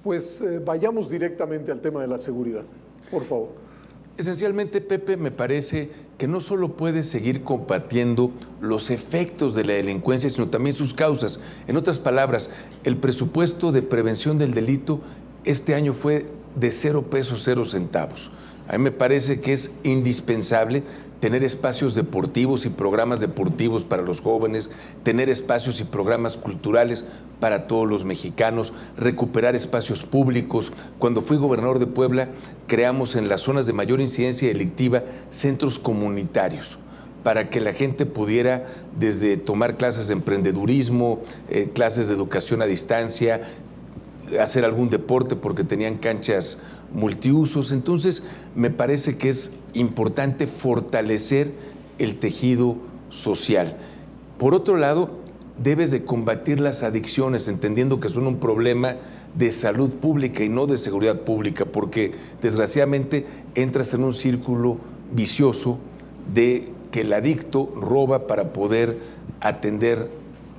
Pues vayamos directamente al tema de la seguridad, por favor. Esencialmente, Pepe, me parece que no solo puede seguir combatiendo los efectos de la delincuencia, sino también sus causas. En otras palabras, el presupuesto de prevención del delito este año fue de 0 pesos, 0 centavos. A mí me parece que es indispensable tener espacios deportivos y programas deportivos para los jóvenes, tener espacios y programas culturales para todos los mexicanos, recuperar espacios públicos. Cuando fui gobernador de Puebla, creamos en las zonas de mayor incidencia delictiva centros comunitarios para que la gente pudiera desde tomar clases de emprendedurismo, clases de educación a distancia, hacer algún deporte porque tenían canchas multiusos. Entonces, me parece que es importante fortalecer el tejido social. Por otro lado, debes de combatir las adicciones, entendiendo que son un problema de salud pública y no de seguridad pública, porque desgraciadamente entras en un círculo vicioso de que el adicto roba para poder atender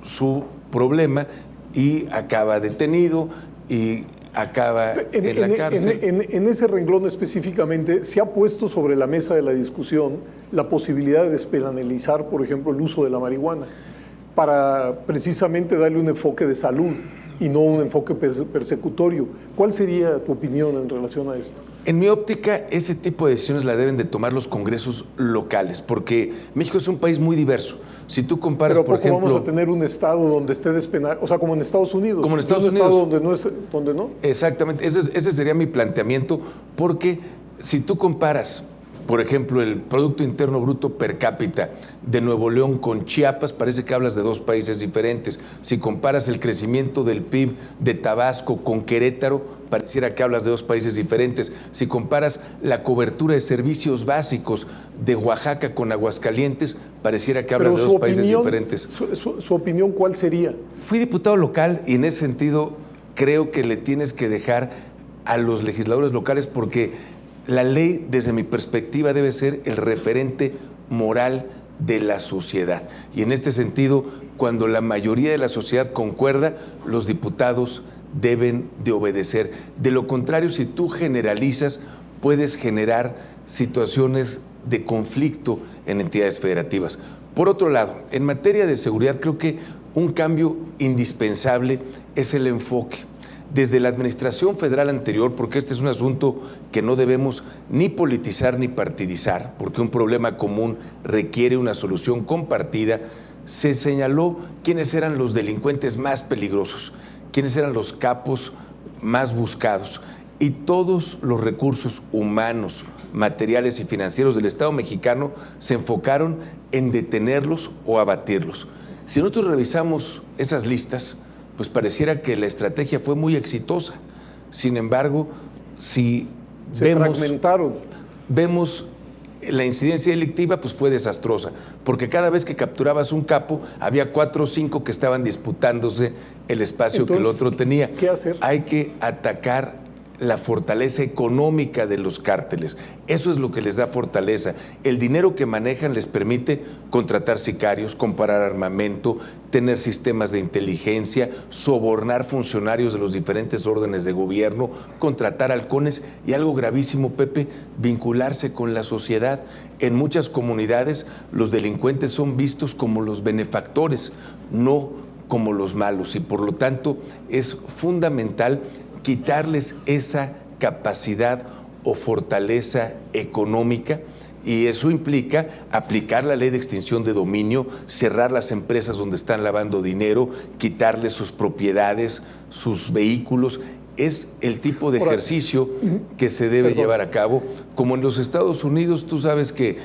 su problema y acaba detenido y acaba en la cárcel. En ese renglón específicamente, se ha puesto sobre la mesa de la discusión la posibilidad de despenalizar, por ejemplo, el uso de la marihuana, para precisamente darle un enfoque de salud y no un enfoque persecutorio. ¿Cuál sería tu opinión en relación a esto? En mi óptica, ese tipo de decisiones la deben de tomar los congresos locales, porque México es un país muy diverso. Si tú comparas, pero por ejemplo, vamos a tener un estado donde esté despenalizado, o sea, como en Estados Unidos. Como en Estados Unidos. Un estado donde no. Exactamente, ese sería mi planteamiento, porque si tú comparas, por ejemplo, el Producto Interno Bruto per cápita de Nuevo León con Chiapas, parece que hablas de dos países diferentes. Si comparas el crecimiento del PIB de Tabasco con Querétaro, pareciera que hablas de dos países diferentes. Si comparas la cobertura de servicios básicos de Oaxaca con Aguascalientes, pareciera que hablas de dos países diferentes. Su opinión, ¿cuál sería? Fui diputado local y en ese sentido creo que le tienes que dejar a los legisladores locales, porque la ley, desde mi perspectiva, debe ser el referente moral de la sociedad. Y en este sentido, cuando la mayoría de la sociedad concuerda, los diputados deben de obedecer. De lo contrario, si tú generalizas, puedes generar situaciones de conflicto en entidades federativas. Por otro lado, en materia de seguridad, creo que un cambio indispensable es el enfoque. Desde la administración federal anterior, porque este es un asunto que no debemos ni politizar ni partidizar, porque un problema común requiere una solución compartida, se señaló quiénes eran los delincuentes más peligrosos, quiénes eran los capos más buscados, y todos los recursos humanos, materiales y financieros del Estado mexicano se enfocaron en detenerlos o abatirlos. Si nosotros revisamos esas listas, pues pareciera que la estrategia fue muy exitosa. Sin embargo, si vemos la incidencia delictiva, pues fue desastrosa, porque cada vez que capturabas un capo, había 4 o 5 que estaban disputándose el espacio. Entonces, que el otro tenía. ¿Qué hacer? Hay que atacar la fortaleza económica de los cárteles. Eso es lo que les da fortaleza. El dinero que manejan les permite contratar sicarios, comprar armamento, tener sistemas de inteligencia, sobornar funcionarios de los diferentes órdenes de gobierno, contratar halcones y, algo gravísimo, Pepe, vincularse con la sociedad. En muchas comunidades los delincuentes son vistos como los benefactores, no como los malos, y por lo tanto es fundamental quitarles esa capacidad o fortaleza económica, y eso implica aplicar la ley de extinción de dominio, cerrar las empresas donde están lavando dinero, quitarles sus propiedades, sus vehículos. Es el tipo de ejercicio que se debe llevar a cabo. Como en los Estados Unidos, tú sabes que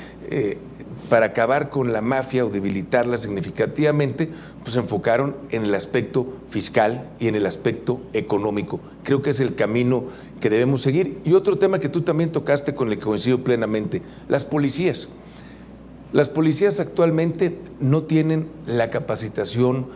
para acabar con la mafia o debilitarla significativamente, pues se enfocaron en el aspecto fiscal y en el aspecto económico. Creo que es el camino que debemos seguir. Y otro tema que tú también tocaste, con el que coincido plenamente, las policías. Las policías actualmente no tienen la capacitación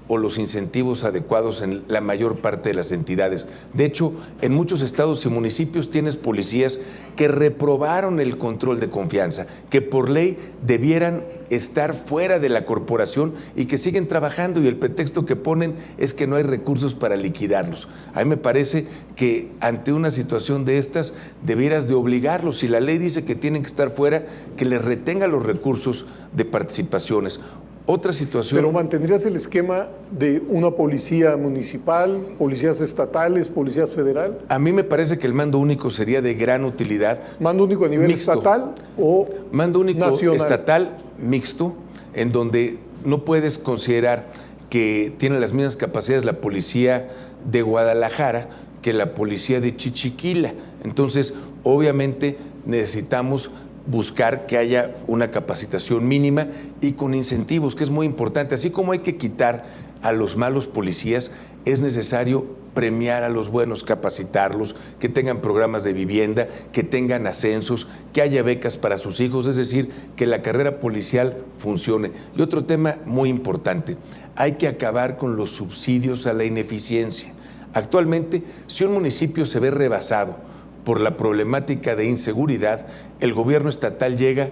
o los incentivos adecuados en la mayor parte de las entidades. De hecho, en muchos estados y municipios tienes policías que reprobaron el control de confianza, que por ley debieran estar fuera de la corporación y que siguen trabajando, y el pretexto que ponen es que no hay recursos para liquidarlos. A mí me parece que ante una situación de estas debieras de obligarlos, si la ley dice que tienen que estar fuera, que les retenga los recursos de participaciones. Otra situación... Pero mantendrías el esquema de una policía municipal, policías estatales, policías federal. A mí me parece que el mando único sería de gran utilidad. ¿Mando único a nivel mixto, estatal o mando único nacional? Estatal mixto, en donde no puedes considerar que tiene las mismas capacidades la policía de Guadalajara que la policía de Chichiquila. Entonces, obviamente necesitamos buscar que haya una capacitación mínima y con incentivos, que es muy importante. Así como hay que quitar a los malos policías, es necesario premiar a los buenos, capacitarlos, que tengan programas de vivienda, que tengan ascensos, que haya becas para sus hijos, es decir, que la carrera policial funcione. Y otro tema muy importante, hay que acabar con los subsidios a la ineficiencia. Actualmente, si un municipio se ve rebasado por la problemática de inseguridad, el gobierno estatal llega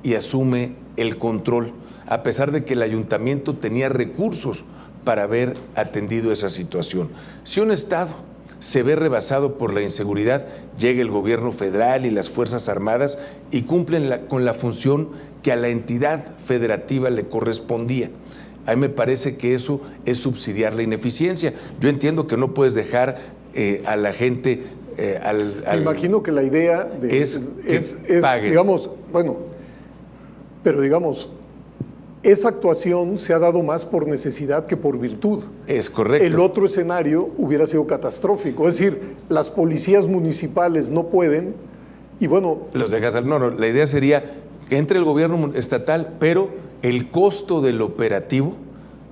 y asume el control, a pesar de que el ayuntamiento tenía recursos para haber atendido esa situación. Si un estado se ve rebasado por la inseguridad, llega el gobierno federal y las Fuerzas Armadas y cumplen con la función que a la entidad federativa le correspondía. A mí me parece que eso es subsidiar la ineficiencia. Yo entiendo que no puedes dejar a la gente... Me imagino que la idea es digamos, bueno, pero digamos, esa actuación se ha dado más por necesidad que por virtud. Es correcto. El otro escenario hubiera sido catastrófico, es decir, las policías municipales no pueden y bueno... Los dejas al... No, la idea sería que entre el gobierno estatal, pero el costo del operativo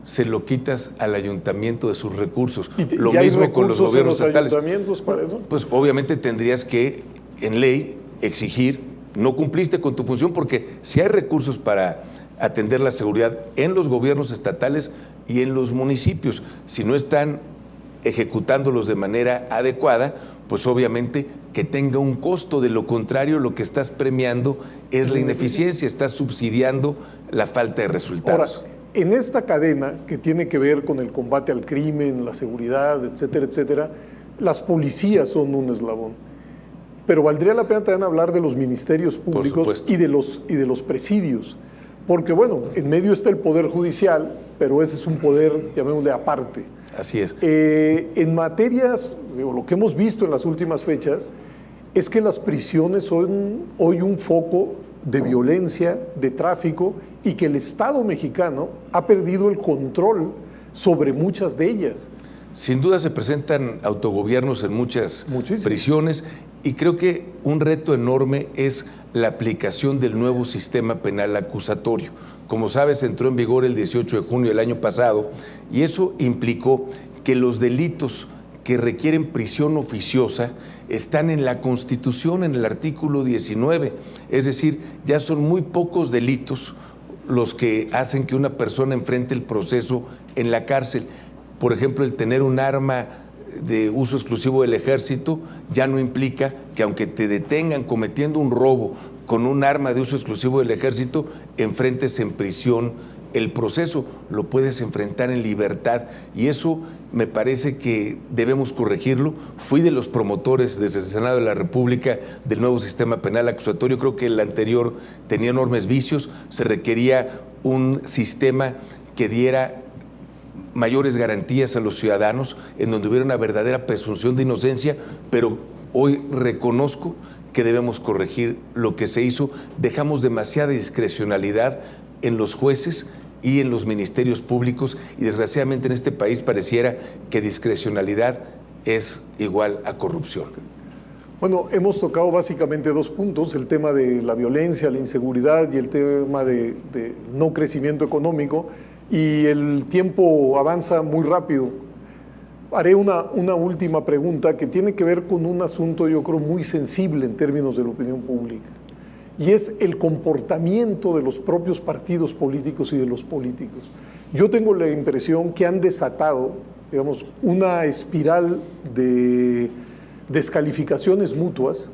se lo quitas al ayuntamiento de sus recursos. Lo mismo con los gobiernos estatales. ¿Ayuntamientos para eso? Pues obviamente tendrías que, en ley, exigir, no cumpliste con tu función, porque si hay recursos para atender la seguridad en los gobiernos estatales y en los municipios, si no están ejecutándolos de manera adecuada, pues obviamente que tenga un costo. De lo contrario, lo que estás premiando es la ineficiencia, estás subsidiando la falta de resultados. Ahora, en esta cadena que tiene que ver con el combate al crimen, la seguridad, etcétera, etcétera, las policías son un eslabón. Pero valdría la pena también hablar de los ministerios públicos y de los presidios. Porque, bueno, en medio está el Poder Judicial, pero ese es un poder, llamémosle, aparte. Así es. En materias, lo que hemos visto en las últimas fechas, es que las prisiones son hoy un foco de violencia, de tráfico, y que el Estado mexicano ha perdido el control sobre muchas de ellas. Sin duda se presentan autogobiernos en muchas prisiones, y creo que un reto enorme es la aplicación del nuevo sistema penal acusatorio. Como sabes, entró en vigor el 18 de junio del año pasado, y eso implicó que los delitos que requieren prisión oficiosa están en la Constitución, en el artículo 19. Es decir, ya son muy pocos delitos los que hacen que una persona enfrente el proceso en la cárcel. Por ejemplo, el tener un arma de uso exclusivo del ejército ya no implica que, aunque te detengan cometiendo un robo con un arma de uso exclusivo del ejército, enfrentes en prisión el proceso, lo puedes enfrentar en libertad, y eso me parece que debemos corregirlo. Fui de los promotores desde el Senado de la República del nuevo sistema penal acusatorio. Creo que el anterior tenía enormes vicios. Se requería un sistema que diera mayores garantías a los ciudadanos, en donde hubiera una verdadera presunción de inocencia, pero hoy reconozco que debemos corregir lo que se hizo. Dejamos demasiada discrecionalidad en los jueces y en los ministerios públicos, y desgraciadamente en este país pareciera que discrecionalidad es igual a corrupción. Bueno, hemos tocado básicamente dos puntos: el tema de la violencia, la inseguridad, y el tema de no crecimiento económico, y el tiempo avanza muy rápido. Haré una última pregunta que tiene que ver con un asunto, yo creo, muy sensible en términos de la opinión pública, y es el comportamiento de los propios partidos políticos y de los políticos. Yo tengo la impresión que han desatado, digamos, una espiral de descalificaciones mutuas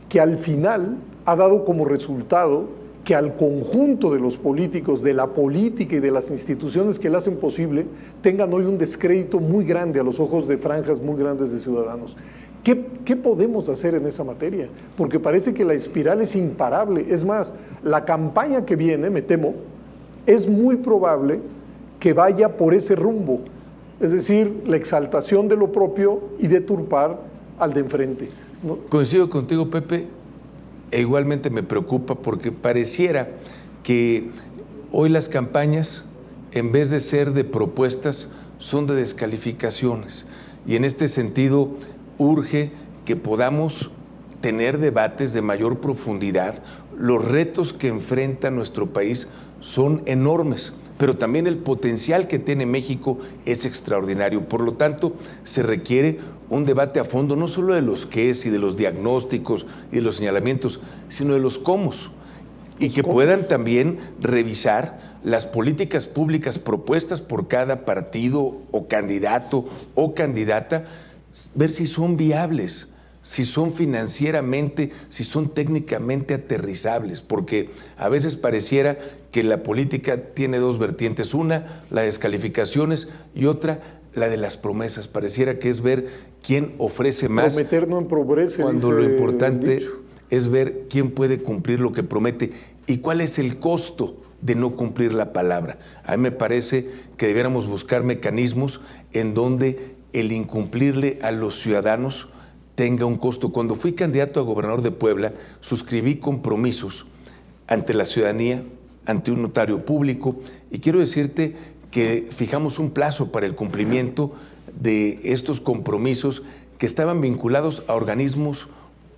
que al final ha dado como resultado que al conjunto de los políticos, de la política y de las instituciones que la hacen posible, tengan hoy un descrédito muy grande a los ojos de franjas muy grandes de ciudadanos. ¿Qué podemos hacer en esa materia? Porque parece que la espiral es imparable. Es más, la campaña que viene, me temo, es muy probable que vaya por ese rumbo. Es decir, la exaltación de lo propio y deturpar al de enfrente, ¿no? Coincido contigo, Pepe, e igualmente me preocupa porque pareciera que hoy las campañas, en vez de ser de propuestas, son de descalificaciones. Y en este sentido, urge que podamos tener debates de mayor profundidad. Los retos que enfrenta nuestro país son enormes, pero también el potencial que tiene México es extraordinario. Por lo tanto, se requiere un debate a fondo, no solo de los qués y de los diagnósticos y de los señalamientos, sino de los cómo. Y que puedan también revisar las políticas públicas propuestas por cada partido o candidato o candidata, ver si son viables, si son financieramente, si son técnicamente aterrizables, porque a veces pareciera que la política tiene dos vertientes, una, la de descalificaciones, y otra, la de las promesas. Pareciera que es ver quién ofrece más. Prometer no empobrece, cuando lo importante es ver quién puede cumplir lo que promete y cuál es el costo de no cumplir la palabra. A mí me parece que debiéramos buscar mecanismos en donde el incumplirle a los ciudadanos tenga un costo. Cuando fui candidato a gobernador de Puebla, suscribí compromisos ante la ciudadanía, ante un notario público, y quiero decirte que fijamos un plazo para el cumplimiento de estos compromisos que estaban vinculados a organismos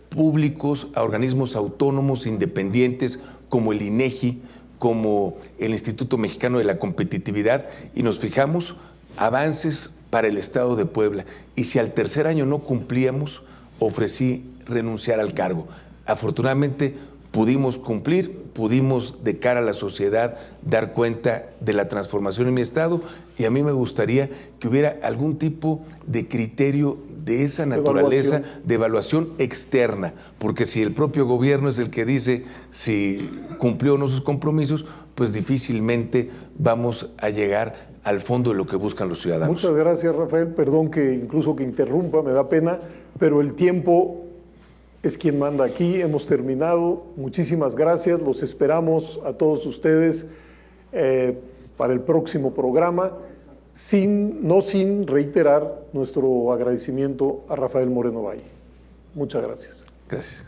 públicos, a organismos autónomos, independientes, como el INEGI, como el Instituto Mexicano de la Competitividad, y nos fijamos avances para el Estado de Puebla. Y si al tercer año no cumplíamos, ofrecí renunciar al cargo. Afortunadamente pudimos cumplir, pudimos de cara a la sociedad dar cuenta de la transformación en mi Estado, y a mí me gustaría que hubiera algún tipo de criterio de esa naturaleza, de evaluación externa, porque si el propio gobierno es el que dice si cumplió o no sus compromisos, pues difícilmente vamos a llegar al fondo de lo que buscan los ciudadanos. Muchas gracias, Rafael. Perdón que incluso que interrumpa, me da pena, pero el tiempo es quien manda aquí. Hemos terminado. Muchísimas gracias. Los esperamos a todos ustedes para el próximo programa, no sin reiterar nuestro agradecimiento a Rafael Moreno Valle. Muchas gracias. Gracias.